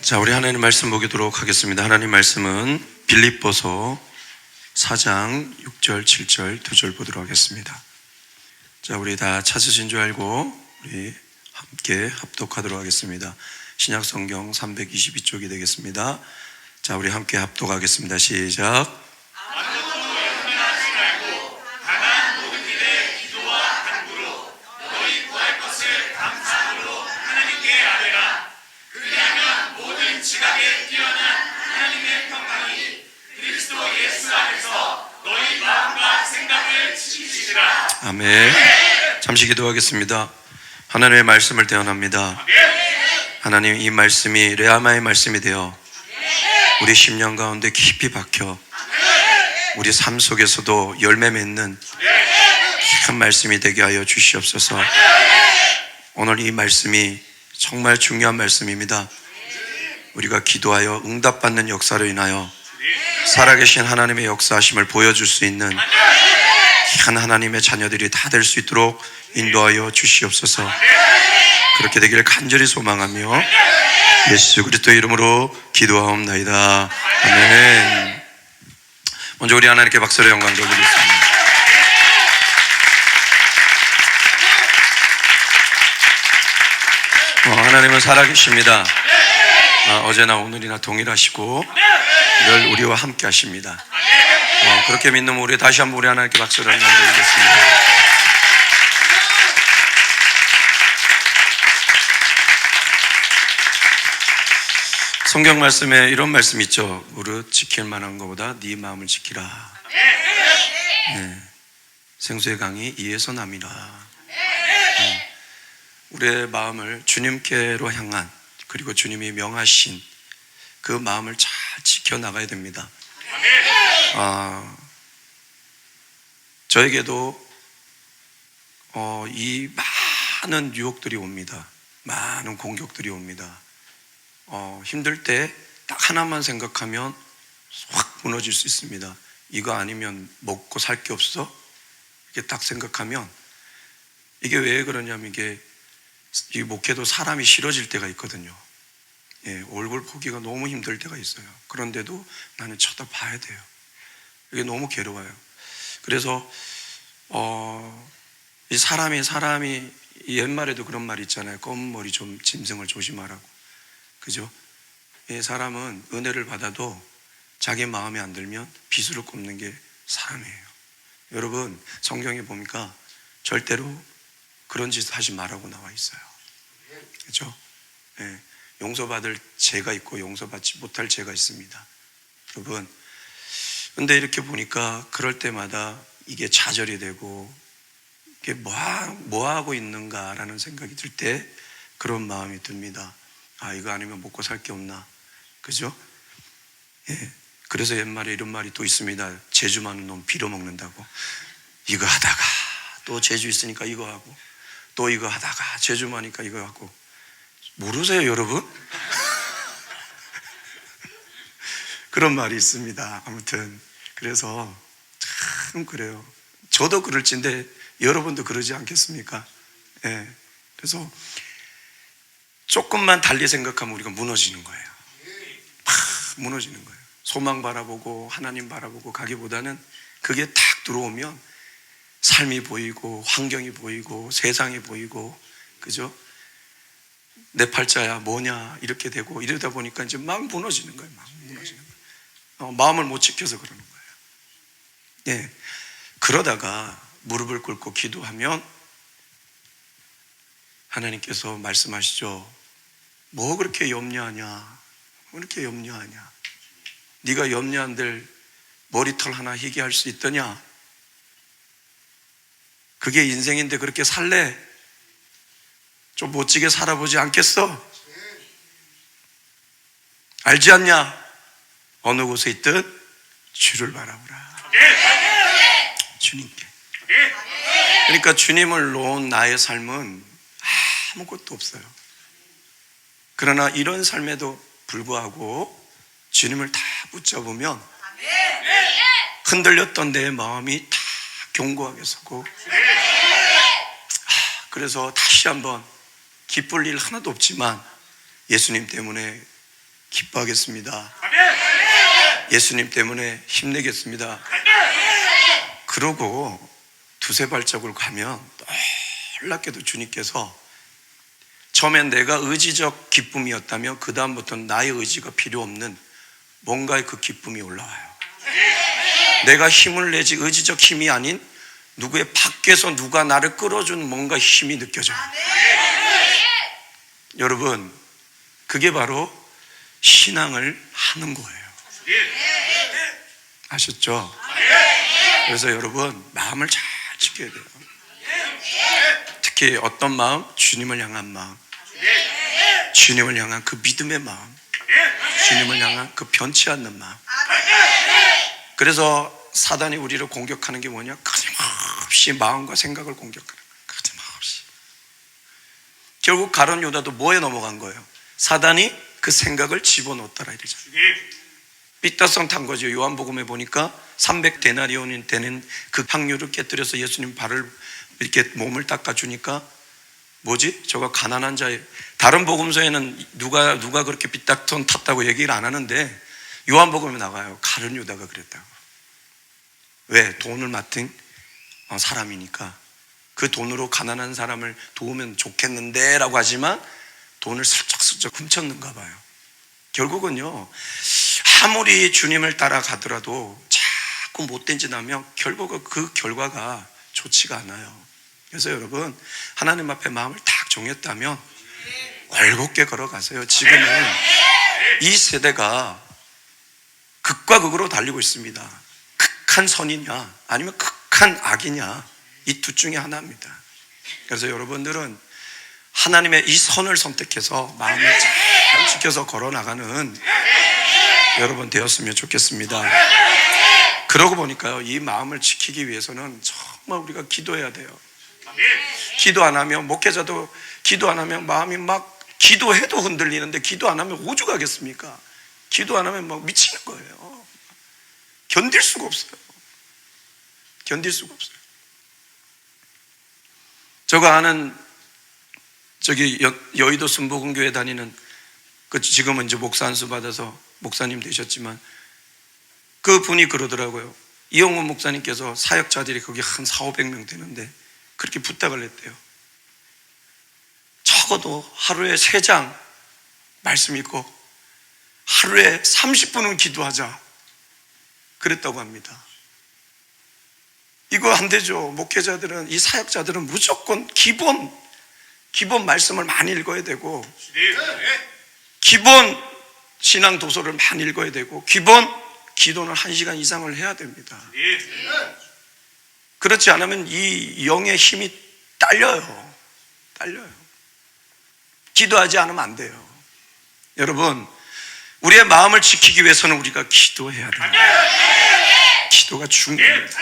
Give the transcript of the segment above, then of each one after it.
자, 우리 하나님 말씀 보도록 하겠습니다. 하나님 말씀은 빌립보서 4장 6절, 7절, 2절 보도록 하겠습니다. 자, 우리 다 찾으신 줄 알고 우리 함께 합독하도록 하겠습니다. 신약 성경 322쪽이 되겠습니다. 자, 우리 함께 합독하겠습니다. 시작. 지각에 뛰어난 하나님의 평강이 그리스도 예수 안에서 너희 마음과 생각을 지키시리라. 아멘. 잠시 기도하겠습니다. 하나님의 말씀을 대언합니다. 하나님, 이 말씀이 레아마의 말씀이 되어 우리 심령 가운데 깊이 박혀 우리 삶 속에서도 열매 맺는 큰 말씀이 되게 하여 주시옵소서. 오늘 이 말씀이 정말 중요한 말씀입니다. 우리가 기도하여 응답받는 역사로 인하여 살아계신 하나님의 역사하심을 보여줄 수 있는 귀한 하나님의 자녀들이 다 될 수 있도록 인도하여 주시옵소서. 그렇게 되기를 간절히 소망하며 예수 그리스도의 이름으로 기도하옵나이다. 아멘. 먼저 우리 하나님께 박수로 영광 돌리겠습니다. 하나님은 살아계십니다. 어제나 오늘이나 동일하시고 늘 우리와 함께 하십니다. 그렇게 믿는 우리 다시 한번 우리 하나님께 박수를 드리겠습니다. 성경 말씀에 이런 말씀 있죠. 무릇 지킬 만한 것보다 네 마음을 지키라. 네. 생수의 강이 이에서 남이라. 우리의 마음을 주님께로 향한, 그리고 주님이 명하신 그 마음을 잘 지켜나가야 됩니다. 저에게도 이 많은 유혹들이 옵니다. 많은 공격들이 옵니다. 힘들 때 딱 하나만 생각하면 확 무너질 수 있습니다. 이거 아니면 먹고 살 게 없어? 이렇게 딱 생각하면, 이게 왜 그러냐면 이 목회도 사람이 싫어질 때가 있거든요. 얼굴 보기가 너무 힘들 때가 있어요. 그런데도 나는 쳐다봐야 돼요. 이게 너무 괴로워요. 그래서 이 사람이 옛말에도 그런 말이 있잖아요. 검은 머리 좀 짐승을 조심하라고. 그죠? 이 사람은 은혜를 받아도 자기 마음에 안 들면 비수를 꼽는 게 사람이에요. 여러분, 성경에 보니까 절대로 그런 짓 하지 말라고 나와 있어요. 그죠? 용서받을 죄가 있고 용서받지 못할 죄가 있습니다. 여러분, 근데 이렇게 보니까 그럴 때마다 이게 좌절이 되고, 이게 뭐 하고 있는가라는 생각이 들 때 그런 마음이 듭니다. 이거 아니면 먹고 살 게 없나. 그죠? 그래서 옛말에 이런 말이 또 있습니다. 재주 많은 놈 빌어먹는다고. 이거 하다가 또 재주 있으니까 이거 하고, 또 이거 하다가 재주 많으니까 이거 하고. 모르세요, 여러분? 그런 말이 있습니다. 아무튼 그래서 참 그래요. 저도 그럴진데 여러분도 그러지 않겠습니까? 그래서 조금만 달리 생각하면 우리가 무너지는 거예요. 무너지는 거예요. 소망 바라보고 하나님 바라보고 가기보다는 그게 탁 들어오면 삶이 보이고 환경이 보이고 세상이 보이고, 그죠? 내 팔자야 뭐냐 이렇게 되고, 이러다 보니까 이제 막 무너지는 거예요. 막 무너지는 거예요. 마음을 못 지켜서 그러는 거예요. 그러다가 무릎을 꿇고 기도하면 하나님께서 말씀하시죠. 뭐 그렇게 염려하냐? 뭐 그렇게 염려하냐? 네가 염려 안 될 머리털 하나 희게 할 수 있더냐? 그게 인생인데 그렇게 살래? 좀 멋지게 살아보지 않겠어? 알지 않냐? 어느 곳에 있든 주를 바라보라. 주님께. 그러니까 주님을 놓은 나의 삶은 아무것도 없어요. 그러나 이런 삶에도 불구하고 주님을 다 붙잡으면 흔들렸던 내 마음이 다 견고하게 서고, 그래서 다시 한번 기쁠 일 하나도 없지만 예수님 때문에 기뻐하겠습니다. 예수님 때문에 힘내겠습니다. 그러고 두세 발자국을 가면 놀랍게도 주님께서 처음엔 내가 의지적 기쁨이었다면 그 다음부터는 나의 의지가 필요 없는 뭔가의 그 기쁨이 올라와요. 내가 힘을 내지 의지적 힘이 아닌 누구의 밖에서 누가 나를 끌어준 뭔가 힘이 느껴져요. 여러분, 그게 바로 신앙을 하는 거예요. 아셨죠? 그래서 여러분, 마음을 잘 지켜야 돼요. 특히 어떤 마음? 주님을 향한 마음, 주님을 향한 그 믿음의 마음, 주님을 향한 그 변치 않는 마음. 그래서 사단이 우리를 공격하는 게 뭐냐? 거침없이 마음과 생각을 공격하는 거예요. 거침없이. 결국 가룟 유다도 뭐에 넘어간 거예요? 사단이 그 생각을 집어넣었더라 이러잖아요. 삐딱선 탄 거죠. 요한복음에 보니까 300데나리온이 되는 그 향유를 깨뜨려서 예수님 발을 이렇게 몸을 닦아주니까 뭐지? 저거 가난한 자예요. 다른 복음서에는 누가 그렇게 삐딱선 탔다고 얘기를 안 하는데 요한복음에 나가요. 가룟 유다가 그랬다고. 왜? 돈을 맡은 사람이니까 그 돈으로 가난한 사람을 도우면 좋겠는데 라고 하지만 돈을 슬쩍슬쩍 훔쳤는가 봐요. 결국은요, 아무리 주님을 따라가더라도 자꾸 못된 짓 하면 결국은 그 결과가 좋지가 않아요. 그래서 여러분, 하나님 앞에 마음을 딱 정했다면 올곧게 걸어가세요. 지금은 이 세대가 극과 극으로 달리고 있습니다. 극한 선이냐 아니면 극한 악이냐, 이 둘 중에 하나입니다. 그래서 여러분들은 하나님의 이 선을 선택해서 마음을 잘 지켜서 걸어나가는 여러분 되었으면 좋겠습니다. 그러고 보니까요, 이 마음을 지키기 위해서는 정말 우리가 기도해야 돼요. 기도 안 하면, 목회자도 기도 안 하면 마음이 막, 기도해도 흔들리는데 기도 안 하면 오죽하겠습니까? 기도 안 하면 막 미치는 거예요. 견딜 수가 없어요. 견딜 수가 없어요. 제가 아는 저기 여의도 순복음교회 다니는 그 지금은 이제 목사 안수 받아서 목사님 되셨지만 그 분이 그러더라고요. 이영훈 목사님께서 사역자들이 거기 한 400~500명 되는데 그렇게 부탁을 했대요. 적어도 하루에 3장 말씀 읽고 하루에 30분은 기도하자 그랬다고 합니다. 이거 안 되죠. 목회자들은, 이 사역자들은 무조건 기본 말씀을 많이 읽어야 되고, 기본 신앙 도서를 많이 읽어야 되고, 기본 기도는 1시간 이상을 해야 됩니다. 그렇지 않으면 이 영의 힘이 딸려요. 기도하지 않으면 안 돼요. 여러분, 우리의 마음을 지키기 위해서는 우리가 기도해야 돼요. 기도가 중요합니다.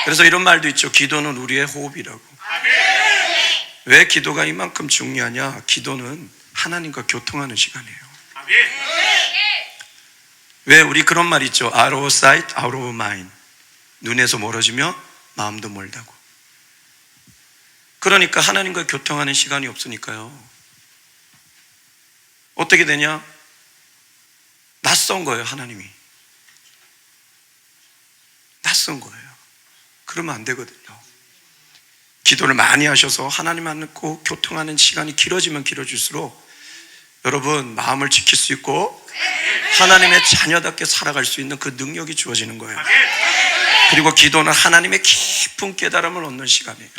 그래서 이런 말도 있죠. 기도는 우리의 호흡이라고. 왜 기도가 이만큼 중요하냐? 기도는 하나님과 교통하는 시간이에요. 왜 우리 그런 말 있죠. Out of sight, out of mind. 눈에서 멀어지며 마음도 멀다고. 그러니까 하나님과 교통하는 시간이 없으니까요, 어떻게 되냐? 낯선 거예요. 하나님이 낯선 거예요. 그러면 안 되거든요. 기도를 많이 하셔서 하나님 만나고 교통하는 시간이 길어지면 길어질수록 여러분 마음을 지킬 수 있고 하나님의 자녀답게 살아갈 수 있는 그 능력이 주어지는 거예요. 그리고 기도는 하나님의 깊은 깨달음을 얻는 시간이에요.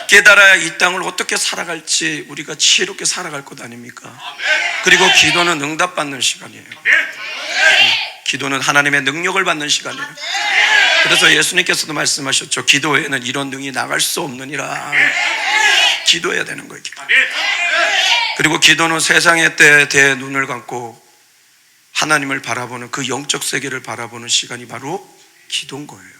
깨달아야 이 땅을 어떻게 살아갈지 우리가 지혜롭게 살아갈 것 아닙니까? 그리고 기도는 응답받는 시간이에요. 기도는 하나님의 능력을 받는 시간이에요. 그래서 예수님께서도 말씀하셨죠. 기도에는 이런 능이 나갈 수 없느니라. 기도해야 되는 거예요. 기도. 그리고 기도는 세상의 때에 눈을 감고 하나님을 바라보는 그 영적 세계를 바라보는 시간이 바로 기도인 거예요.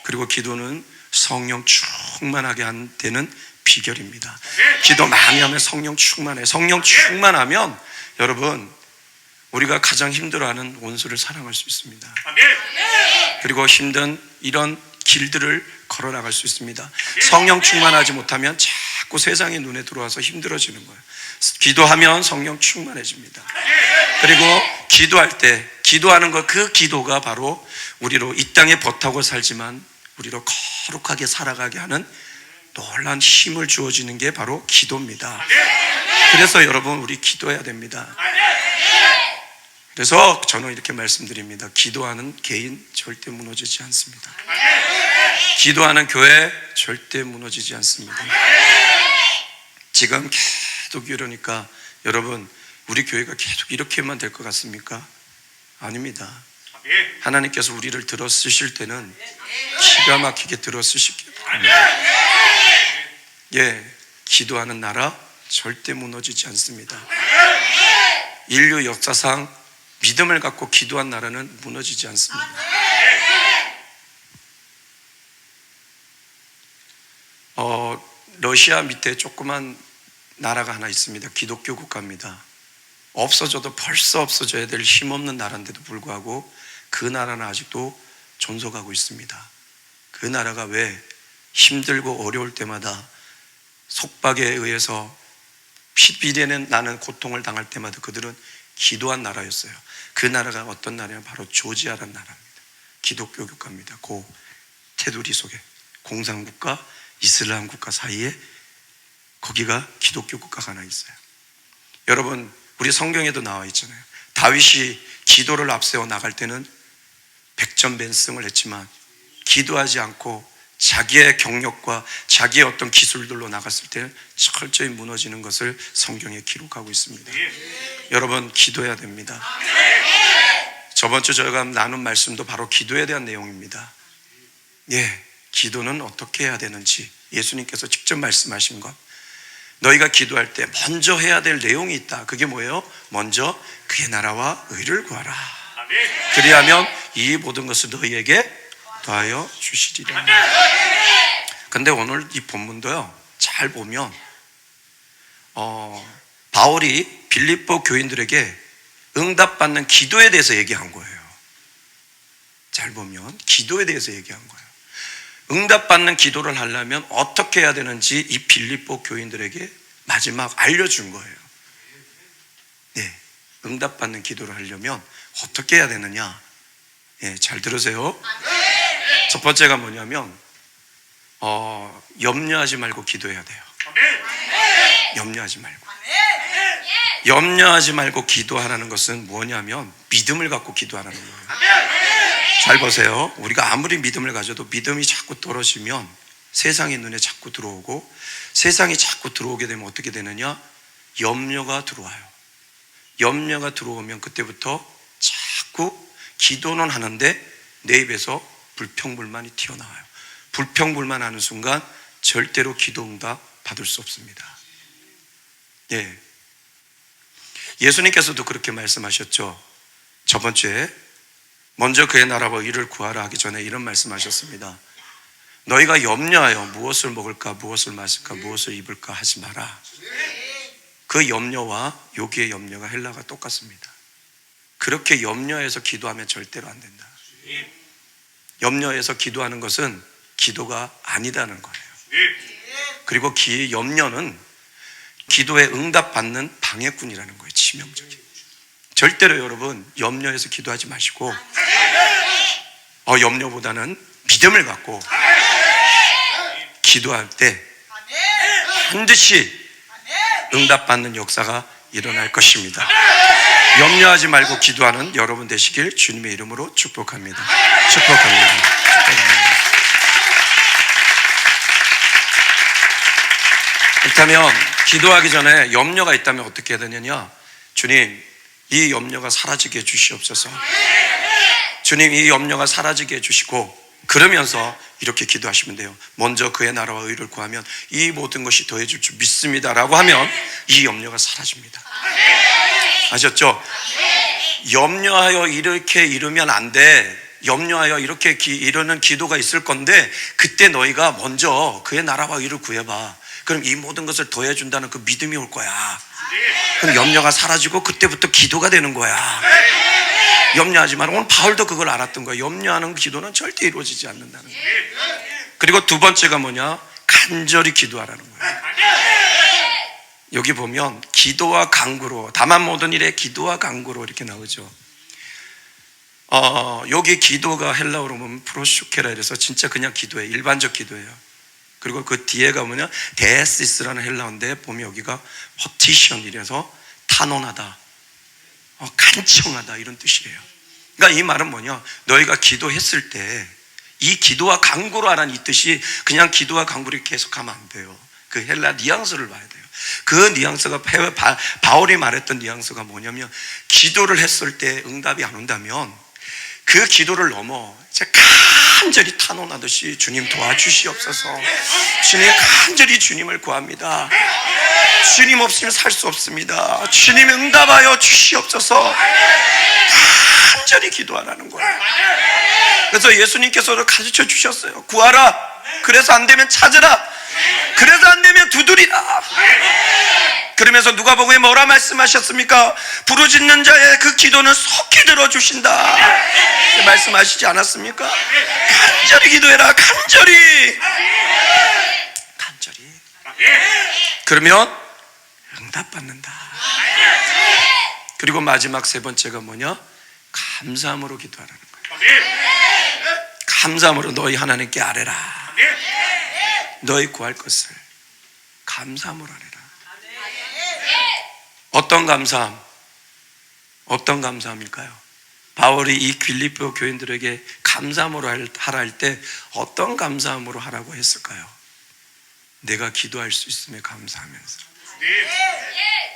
그리고 기도는 성령 충만하게 되는 비결입니다. 기도 많이 하면 성령 충만해요. 성령 충만하면 여러분 우리가 가장 힘들어하는 원수를 사랑할 수 있습니다. 그리고 힘든 이런 길들을 걸어나갈 수 있습니다. 성령 충만하지 못하면 자꾸 세상이 눈에 들어와서 힘들어지는 거예요. 기도하면 성령 충만해집니다. 그리고 기도할 때 기도하는 것, 그 기도가 바로 우리로 이 땅에 버타고 살지만 우리로 거룩하게 살아가게 하는 놀라운 힘을 주어지는 게 바로 기도입니다. 그래서 여러분, 우리 기도해야 됩니다. 그래서 저는 이렇게 말씀드립니다. 기도하는 개인 절대 무너지지 않습니다. 기도하는 교회 절대 무너지지 않습니다. 지금 계속 이러니까 여러분, 우리 교회가 계속 이렇게만 될 것 같습니까? 아닙니다. 하나님께서 우리를 들어 쓰실 때는 기가 막히게 들어 쓰시기 바랍니다. 예, 기도하는 나라 절대 무너지지 않습니다. 인류 역사상 믿음을 갖고 기도한 나라는 무너지지 않습니다. 러시아 밑에 조그만 나라가 하나 있습니다. 기독교 국가입니다. 없어져도 벌써 없어져야 될 힘없는 나라인데도 불구하고 그 나라는 아직도 존속하고 있습니다. 그 나라가 왜 힘들고 어려울 때마다 속박에 의해서 피비린내 나는 고통을 당할 때마다 그들은 기도한 나라였어요. 그 나라가 어떤 나라냐면 바로 조지아라는 나라입니다. 기독교 국가입니다. 그 테두리 속에 공산국가, 이슬람 국가 사이에 거기가 기독교 국가가 하나 있어요. 여러분, 우리 성경에도 나와 있잖아요. 다윗이 기도를 앞세워 나갈 때는 백전백승을 했지만 기도하지 않고 자기의 경력과 자기의 어떤 기술들로 나갔을 때는 철저히 무너지는 것을 성경에 기록하고 있습니다. 여러분, 기도해야 됩니다. 저번 주 저희가 나눈 말씀도 바로 기도에 대한 내용입니다. 예, 기도는 어떻게 해야 되는지 예수님께서 직접 말씀하신 것, 너희가 기도할 때 먼저 해야 될 내용이 있다. 그게 뭐예요? 먼저 그의 나라와 의를 구하라. 그리하면 이 모든 것을 너희에게 더하여 주시리라. 근데 오늘 이 본문도요, 잘 보면 바울이 빌립보 교인들에게 응답받는 기도에 대해서 얘기한 거예요. 잘 보면 기도에 대해서 얘기한 거예요. 응답받는 기도를 하려면 어떻게 해야 되는지 이 빌립보 교인들에게 마지막 알려준 거예요. 네, 응답받는 기도를 하려면 어떻게 해야 되느냐? 예, 잘 들으세요. 첫 번째가 뭐냐면 염려하지 말고 기도해야 돼요. 염려하지 말고 기도하라는 것은 뭐냐면 믿음을 갖고 기도하라는 거예요. 잘 보세요. 우리가 아무리 믿음을 가져도 믿음이 자꾸 떨어지면 세상의 눈에 자꾸 들어오고, 세상이 자꾸 들어오게 되면 어떻게 되느냐? 염려가 들어와요. 염려가 들어오면 그때부터 자꾸 기도는 하는데 내 입에서 불평불만이 튀어나와요. 불평불만하는 순간 절대로 기도응답 받을 수 없습니다. 예, 예수님께서도 그렇게 말씀하셨죠. 저번 주에 먼저 그의 나라와 의를 구하라 하기 전에 이런 말씀하셨습니다. 너희가 염려하여 무엇을 먹을까, 무엇을 마실까, 무엇을 입을까 하지 마라. 그 염려와 여기의 염려가 헬라가 똑같습니다. 그렇게 염려해서 기도하면 절대로 안 된다. 염려해서 기도하는 것은 기도가 아니다는 거예요. 그리고 염려는 기도에 응답받는 방해꾼이라는 거예요. 치명적인. 절대로 여러분 염려해서 기도하지 마시고 염려보다는 믿음을 갖고 기도할 때 반드시 응답받는 역사가 일어날 것입니다. 염려하지 말고 기도하는 여러분 되시길 주님의 이름으로 축복합니다. 그렇다면 기도하기 전에 염려가 있다면 어떻게 해야 되느냐? 주님, 이 염려가 사라지게 해주시옵소서. 주님, 이 염려가 사라지게 해주시고, 그러면서 이렇게 기도하시면 돼요. 먼저 그의 나라와 의를 구하면 이 모든 것이 더해질 줄 믿습니다 라고 하면 이 염려가 사라집니다. 아셨죠? 염려하여 이렇게 이루면 안 돼. 염려하여 이렇게 이루는 기도가 있을 건데 그때 너희가 먼저 그의 나라와 의를 구해봐. 그럼 이 모든 것을 더해준다는 그 믿음이 올 거야. 그럼 염려가 사라지고 그때부터 기도가 되는 거야. 염려하지 마라. 오늘 바울도 그걸 알았던 거예요. 염려하는 기도는 절대 이루어지지 않는다는 거예요. 그리고 두 번째가 뭐냐? 간절히 기도하라는 거예요. 여기 보면 기도와 간구로, 다만 모든 일에 기도와 간구로 이렇게 나오죠. 여기 기도가 헬라어로 보면 프로슈케라 이래서 진짜 그냥 기도예요. 일반적 기도예요. 그리고 그 뒤에가 뭐냐, 데시스라는 헬라어인데 보면 여기가 퍼티션 이래서 탄원하다, 간청하다 이런 뜻이에요. 그러니까 이 말은 뭐냐, 너희가 기도했을 때 이 기도와 간구로 하라는 이 뜻이 그냥 기도와 간구를 계속하면 안 돼요. 그 헬라 뉘앙스를 봐야 돼요. 그 뉘앙스가 바울이 말했던 뉘앙스가 뭐냐면, 기도를 했을 때 응답이 안 온다면 그 기도를 넘어 이제 간절히 탄원하듯이 주님 도와주시옵소서, 주님 간절히 주님을 구합니다, 주님 없으면 살 수 없습니다, 주님 응답하여 주시옵소서, 간절히 기도하라는 거예요. 그래서 예수님께서도 가르쳐 주셨어요. 구하라, 그래서 안 되면 찾으라, 그래서 안 되면 두드리라. 그러면서 누가복음에 뭐라 말씀하셨습니까? 부르짖는 자의 그 기도는 속히 들어주신다 말씀하시지 않았습니까? 간절히 기도해라, 간절히. 그러면 응답받는다. 그리고 마지막 세 번째가 뭐냐? 감사함으로 기도하라는 거예요. 감사함으로 너희 하나님께 아뢰라. 너희 구할 것을 감사함으로 아뢰라. 어떤 감사함? 어떤 감사함일까요? 바울이 이 빌립보 교인들에게 감사함으로 하라 할 때 어떤 감사함으로 하라고 했을까요? 내가 기도할 수 있음에 감사하면서,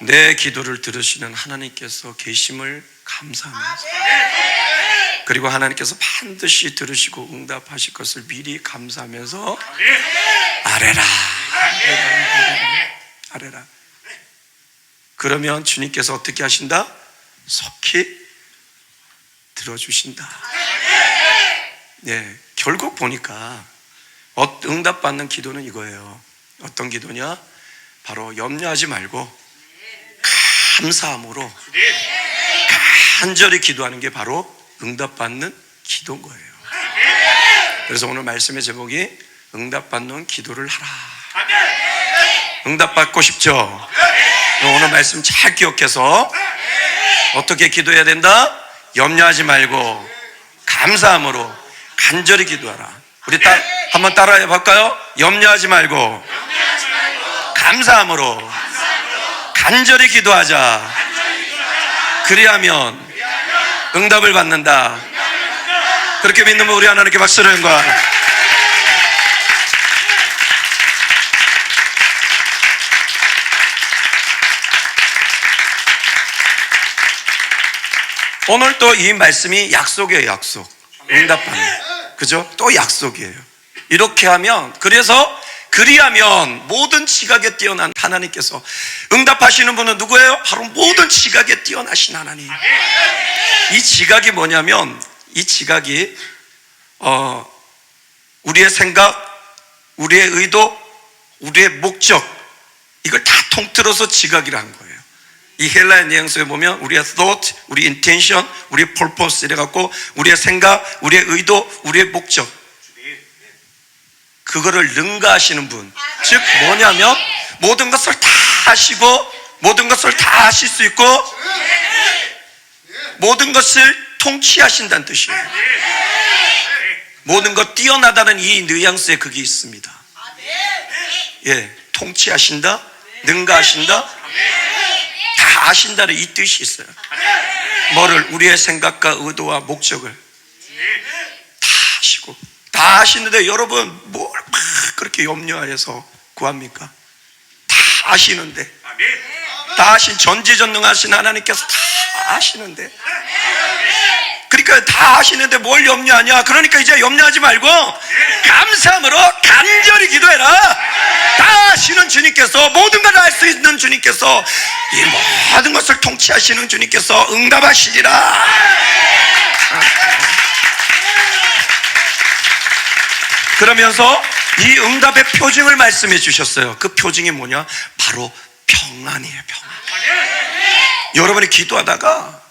내 기도를 들으시는 하나님께서 계심을 감사하면서, 그리고 하나님께서 반드시 들으시고 응답하실 것을 미리 감사하면서 아뢰라. 아뢰라. 그러면 주님께서 어떻게 하신다? 속히 들어주신다. 네, 결국 보니까 응답받는 기도는 이거예요. 어떤 기도냐? 바로 염려하지 말고 감사함으로 간절히 기도하는 게 바로 응답받는 기도인 거예요. 그래서 오늘 말씀의 제목이 응답받는 기도를 하라. 응답받고 싶죠? 오늘 말씀 잘 기억해서 어떻게 기도해야 된다? 염려하지 말고 감사함으로 간절히 기도하라. 우리 한번 따라해 볼까요? 염려하지 말고 감사함으로 간절히 기도하자. 그리하면 응답을 받는다. 그렇게 믿는 우리 하나님께 박수를 연과. 오늘 또 이 말씀이 약속이에요. 약속. 응답받는, 그죠? 또 약속이에요. 이렇게 하면, 그리하면 모든 지각에 뛰어난 하나님께서, 응답하시는 분은 누구예요? 바로 모든 지각에 뛰어나신 하나님. 이 지각이 뭐냐면, 이 지각이 우리의 생각, 우리의 의도, 우리의 목적, 이걸 다 통틀어서 지각이라는 거예요. 이 헬라의 뉘앙스에 보면 우리의 thought, 우리 intention, 우리의 purpose 이래갖고 우리의 생각, 우리의 의도, 우리의 목적, 그거를 능가하시는 분. 즉 뭐냐면 모든 것을 다 하시고 모든 것을 다 하실 수 있고 모든 것을 통치하신다는 뜻이에요. 모든 것 뛰어나다는 이 뉘앙스에 그게 있습니다. 예, 통치하신다, 능가하신다, 다 아신다는 이 뜻이 있어요. 뭐를? 우리의 생각과 의도와 목적을 다 하시고, 다 하시는데 여러분 뭘 막 그렇게 염려하여서 구합니까? 다 아시는데, 다 아신 전지전능하신 하나님께서 다 아시는데, 그러니까 다 아시는데 뭘 염려하냐? 그러니까 이제 염려하지 말고 감사함으로 간절히 기도해라. 다 아시는 주님께서, 모든 걸 알 수 있는 주님께서, 이 모든 것을 통치하시는 주님께서 응답하시리라. 그러면서 이 응답의 표징을 말씀해 주셨어요. 그 표징이 뭐냐? 바로 평안이에요. 평안. 여러분이 기도하다가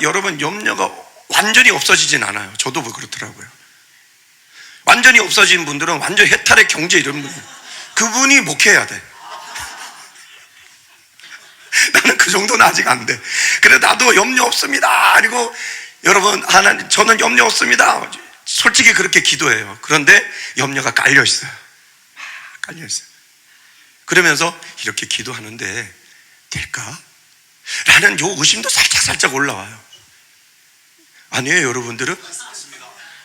여러분 염려가 완전히 없어지진 않아요. 저도 그렇더라고요. 완전히 없어진 분들은 완전 해탈의 경제 이런 분, 그분이 목회해야 돼. 나는 그 정도는 아직 안 돼. 그래 나도 염려 없습니다. 그리고 여러분, 하나님 저는 염려 없습니다. 솔직히 그렇게 기도해요. 그런데 염려가 깔려 있어요. 깔려 있어요. 그러면서 이렇게 기도하는데 될까? 라는 요 의심도 살짝 올라와요. 아니에요, 여러분들은?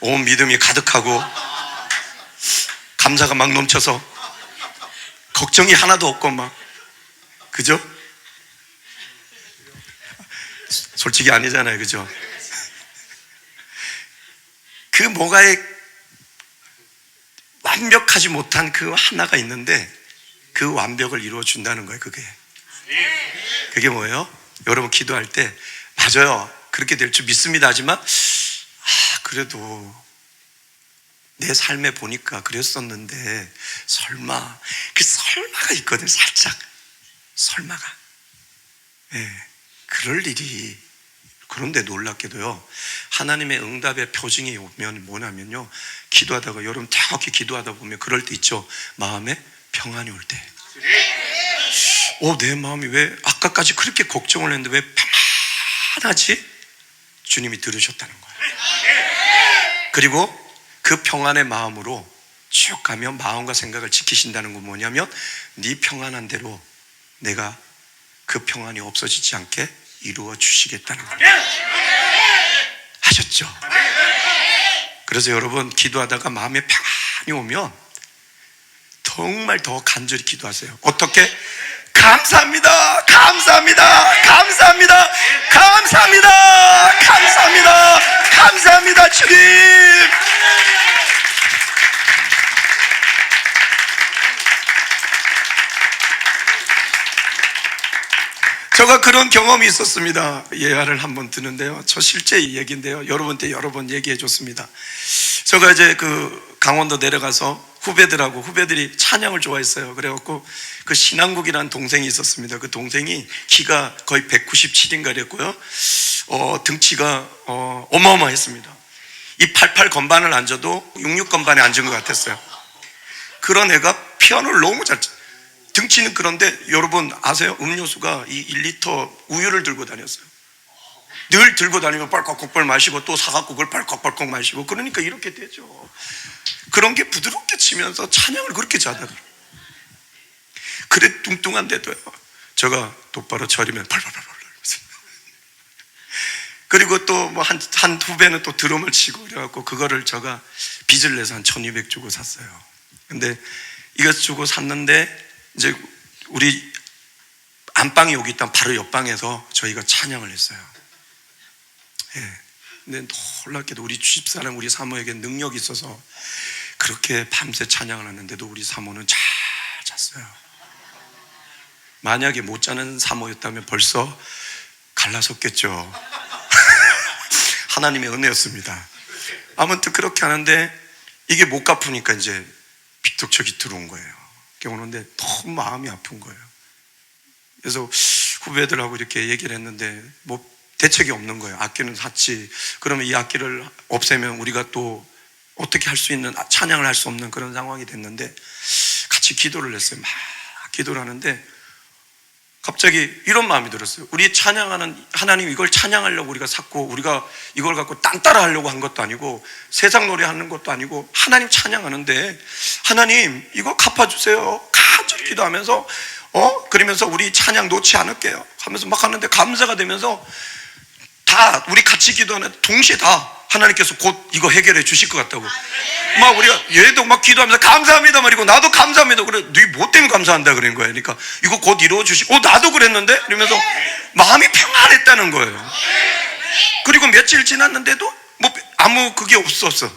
온 믿음이 가득하고 감사가 막 넘쳐서 걱정이 하나도 없고 막, 그죠? 솔직히 아니잖아요, 그죠? 그 뭐가에 완벽하지 못한 그 하나가 있는데 그 완벽을 이루어 준다는 거예요. 그게 뭐예요? 여러분 기도할 때 맞아요, 그렇게 될 줄 믿습니다 하지만 그래도 내 삶에 보니까 그랬었는데 설마, 그 설마가 있거든. 살짝 설마가. 그럴 일이. 그런데 놀랍게도요, 하나님의 응답의 표징이 오면 뭐냐면요, 기도하다가, 여러분 정확히 기도하다 보면 그럴 때 있죠. 마음에 평안이 올 때. 내 마음이 왜 아까까지 그렇게 걱정을 했는데 왜 평안하지? 주님이 들으셨다는 거예요. 그리고 그 평안의 마음으로 쭉 가면 마음과 생각을 지키신다는 건 뭐냐면 네 평안한 대로 내가 그 평안이 없어지지 않게 이루어 주시겠다는 겁니다. 하셨죠? 그래서 여러분 기도하다가 마음에 평안이 오면 정말 더 간절히 기도하세요. 어떻게? 감사합니다, 감사합니다, 감사합니다, 감사합니다, 감사합니다, 감사합니다 주님. 제가 그런 경험이 있었습니다. 예화를 한번 드는데요, 저 실제 얘기인데요, 여러분한테 여러 번 얘기해 줬습니다. 제가 이제 그 강원도 내려가서 후배들이 찬양을 좋아했어요. 그래갖고 그 신한국이라는 동생이 있었습니다. 그 동생이 키가 거의 197인가 그랬고요, 등치가 어마어마했습니다. 이 88 건반을 앉아도 66 건반에 앉은 것 같았어요. 그런 애가 피아노를 너무 잘 쳐. 등치는 그런데 여러분 아세요? 음료수가 이 1리터 우유를 들고 다녔어요. 늘 들고 다니면 빨컥빨컥 마시고 또 사갖고 그걸 빨컥빨컥 마시고, 그러니까 이렇게 되죠. 그런 게 부드럽게 치면서 찬양을 그렇게 잘하더라고요. 그래 뚱뚱한데도요, 제가 똑바로 차리면 팔팔팔팔. 그리고 또 뭐 한 후배는 또 드럼을 치고 그래갖고 그거를 제가 빚을 내서 한 1200 주고 샀어요. 근데 이거 주고 샀는데 이제 우리 안방이 여기 있던 바로 옆방에서 저희가 찬양을 했어요. 근데 놀랍게도 우리 집사람, 우리 사모에게 능력이 있어서 그렇게 밤새 찬양을 했는데도 우리 사모는 잘 잤어요. 만약에 못 자는 사모였다면 벌써 갈라섰겠죠. 하나님의 은혜였습니다. 아무튼 그렇게 하는데 이게 못 갚으니까 이제 비톡척이 들어온 거예요. 오는데 너무 마음이 아픈 거예요. 그래서 후배들하고 이렇게 얘기를 했는데 뭐 대책이 없는 거예요. 악기는 샀지, 그러면 이 악기를 없애면 우리가 또 어떻게 할 수 있는, 찬양을 할 수 없는 그런 상황이 됐는데 같이 기도를 했어요. 막 기도를 하는데 갑자기 이런 마음이 들었어요. 우리 찬양하는 하나님, 이걸 찬양하려고 우리가 샀고, 우리가 이걸 갖고 딴 따라 하려고 한 것도 아니고 세상 노래 하는 것도 아니고 하나님 찬양하는데 하나님 이거 갚아주세요. 간절히 기도하면서 그러면서 우리 찬양 놓지 않을게요 하면서 막 하는데 감사가 되면서 다 우리 같이 기도하는 동시에 다 하나님께서 곧 이거 해결해 주실 것 같다고. 막 우리가 얘도 막 기도하면서 감사합니다 말이고 나도 감사합니다. 그래, 네 뭐 때문에 감사한다 그런 거야. 그러니까 이거 곧 이루어 주시고, 나도 그랬는데 이러면서 마음이 평안했다는 거예요. 그리고 며칠 지났는데도 뭐 아무 그게 없었어.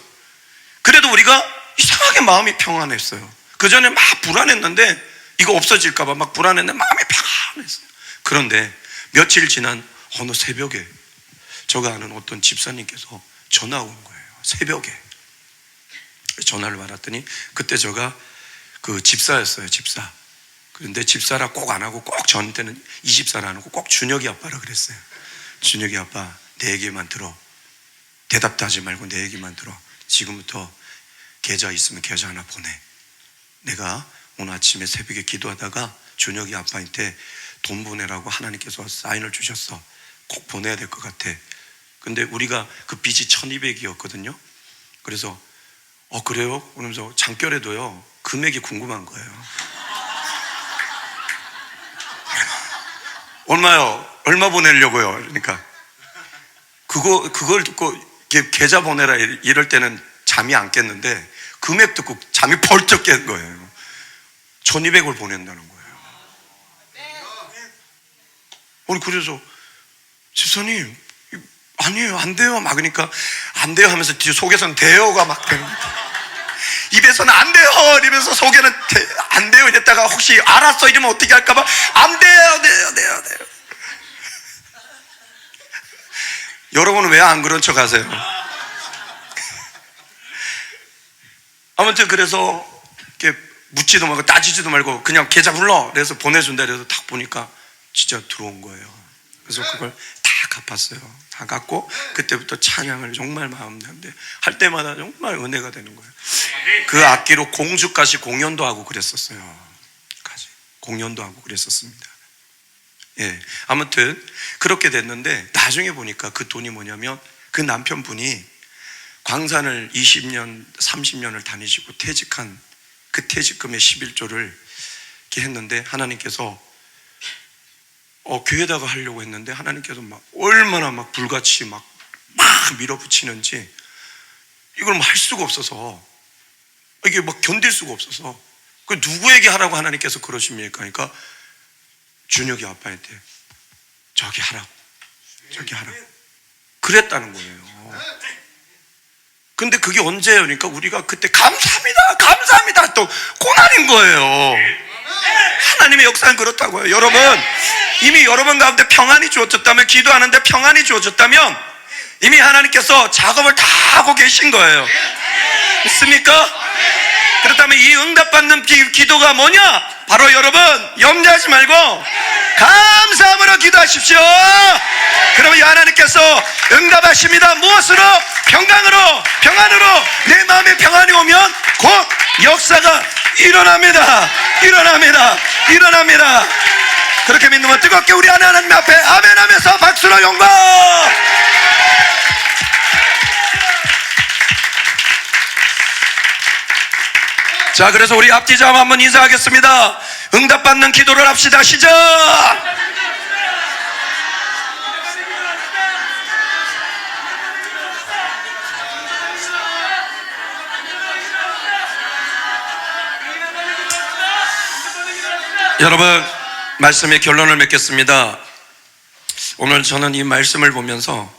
그래도 우리가 이상하게 마음이 평안했어요. 그 전에 막 불안했는데 이거 없어질까봐 막 불안했는데 마음이 평안했어요. 그런데 며칠 지난 어느 새벽에 제가 아는 어떤 집사님께서 전화 온 거예요. 새벽에 전화를 받았더니 그때 제가 그 집사였어요. 집사. 그런데 집사라 꼭 안 하고 꼭 저한테는 이 집사라 안 하고 꼭 준혁이 아빠라 그랬어요. 준혁이 아빠, 내 얘기만 들어. 대답도 하지 말고 내 얘기만 들어. 지금부터 계좌 있으면 계좌 하나 보내. 내가 오늘 아침에 새벽에 기도하다가 준혁이 아빠한테 돈 보내라고 하나님께서 사인을 주셨어. 꼭 보내야 될 것 같아. 근데 우리가 그 빚이 1200이었거든요 그래서 그래요? 그러면서 장결에도요 금액이 궁금한 거예요. 얼마요? 얼마 보내려고요? 그러니까 그걸 듣고 계좌 보내라 이럴 때는 잠이 안 깼는데 금액 듣고 잠이 벌쩍 깬 거예요. 1200을 보낸다는 거예요. 그래서 집사님 아니에요 안 돼요 막 그러니까 안 돼요 하면서 뒤에 속에서는 돼요가 막 되는 거예요. 입에서는 안 돼요 이러면서 속에는 안 돼요 이랬다가 혹시 알았어 이러면 어떻게 할까봐 안 돼요 돼요. 여러분은 왜 안 그런 척 하세요? 아무튼 그래서 이렇게 묻지도 말고 따지지도 말고 그냥 계좌 불러 그래서 보내준다 그래서 딱 보니까 진짜 들어온 거예요. 그래서 그걸 다 갚았어요. 다 갚고 그때부터 찬양을 정말 마음대로 할 때마다 정말 은혜가 되는 거예요. 그 악기로 공주까지 공연도 하고 그랬었어요. 공연도 하고 그랬었습니다. 예, 아무튼 그렇게 됐는데 나중에 보니까 그 돈이 뭐냐면 그 남편분이 광산을 20년, 30년을 다니시고 퇴직한 그 퇴직금의 11조를 이렇게 했는데 하나님께서 교회에다가 하려고 했는데 하나님께서 막 얼마나 막 불같이 막 밀어붙이는지 이걸 할 수가 없어서 이게 막 견딜 수가 없어서 그 누구에게 하라고 하나님께서 그러십니까? 그러니까 준혁이 아빠한테 저기 하라고 그랬다는 거예요. 근데 그게 언제예요? 그러니까 우리가 그때 감사합니다 또 고난인 거예요. 하나님의 역사는 그렇다고요. 여러분 이미 여러분 가운데 평안이 주어졌다면 기도하는데 평안이 주어졌다면 이미 하나님께서 작업을 다 하고 계신 거예요. 믿습니까? 그렇다면 이 응답받는 기도가 뭐냐? 바로 여러분 염려하지 말고 감사함으로 기도하십시오. 그러면 하나님께서 응답하십니다. 무엇으로? 평안으로 내 마음에 평안이 오면 곧 역사가 일어납니다. 그렇게 믿으면 뜨겁게 우리 하나님 앞에 아멘 하면서 박수로 영광. 자, 그래서 우리 앞뒤자 한번 인사하겠습니다. 응답받는 기도를 합시다. 시작. 여러분 말씀의 결론을 맺겠습니다. 오늘 저는 이 말씀을 보면서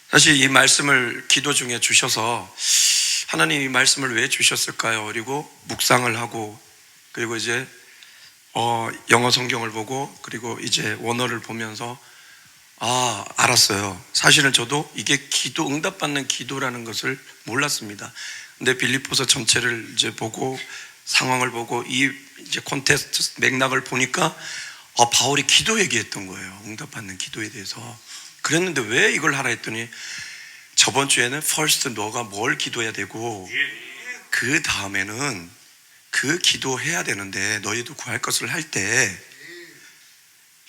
사실 이 말씀을 기도 중에 주셔서 하나님 이 말씀을 왜 주셨을까요? 그리고 묵상을 하고 그리고 이제 영어 성경을 보고 그리고 이제 원어를 보면서 알았어요. 사실은 저도 이게 기도 응답받는 기도라는 것을 몰랐습니다. 근데 빌립보서 전체를 이제 보고 상황을 보고 이 이제 콘테스트 맥락을 보니까 바울이 기도 얘기했던 거예요. 응답받는 기도에 대해서. 그랬는데 왜 이걸 하라 했더니 저번 주에는 first 너가 뭘 기도해야 되고 그 다음에는 그 기도해야 되는데 너희도 구할 것을 할 때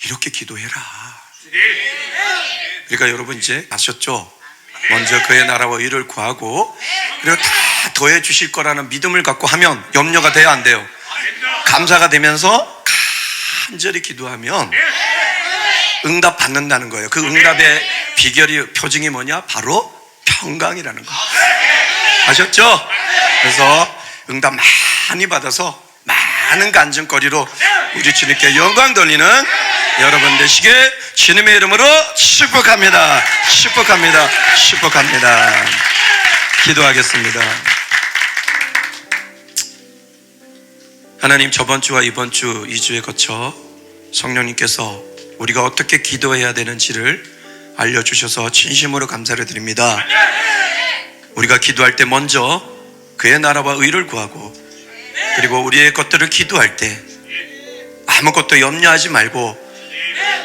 이렇게 기도해라. 그러니까 여러분 이제 아셨죠? 먼저 그의 나라와 의를 구하고 그리고 다 더해 주실 거라는 믿음을 갖고 하면 염려가 돼야 안 돼요. 감사가 되면서 간절히 기도하면 응답 받는다는 거예요. 그 응답의 비결이 표징이 뭐냐? 바로 평강이라는 거예요. 아셨죠? 그래서 응답 많이 받아서 많은 간증거리로 우리 주님께 영광 돌리는 여러분 되시길 주님의 이름으로 축복합니다. 기도하겠습니다. 하나님, 저번 주와 이번 주 2주에 거쳐 성령님께서 우리가 어떻게 기도해야 되는지를 알려주셔서 진심으로 감사를 드립니다. 우리가 기도할 때 먼저 그의 나라와 의를 구하고 그리고 우리의 것들을 기도할 때 아무것도 염려하지 말고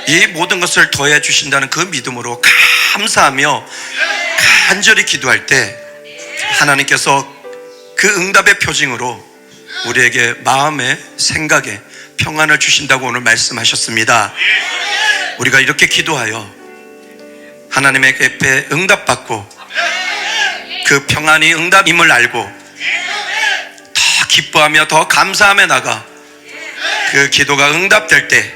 이 모든 것을 더해 주신다는 그 믿음으로 감사하며 간절히 기도할 때 하나님께서 그 응답의 표징으로 우리에게 마음에 생각에 평안을 주신다고 오늘 말씀하셨습니다. 우리가 이렇게 기도하여 하나님의 앞에 응답받고 그 평안이 응답임을 알고 더 기뻐하며 더 감사하며 나가 그 기도가 응답될 때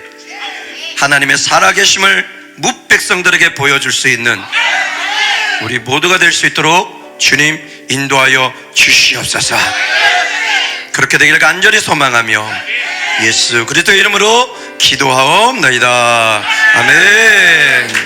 하나님의 살아계심을 뭇백성들에게 보여줄 수 있는 우리 모두가 될 수 있도록 주님 인도하여 주시옵소서. 그렇게 되기를 간절히 소망하며 예수 그리스도의 이름으로 기도하옵나이다. 아멘.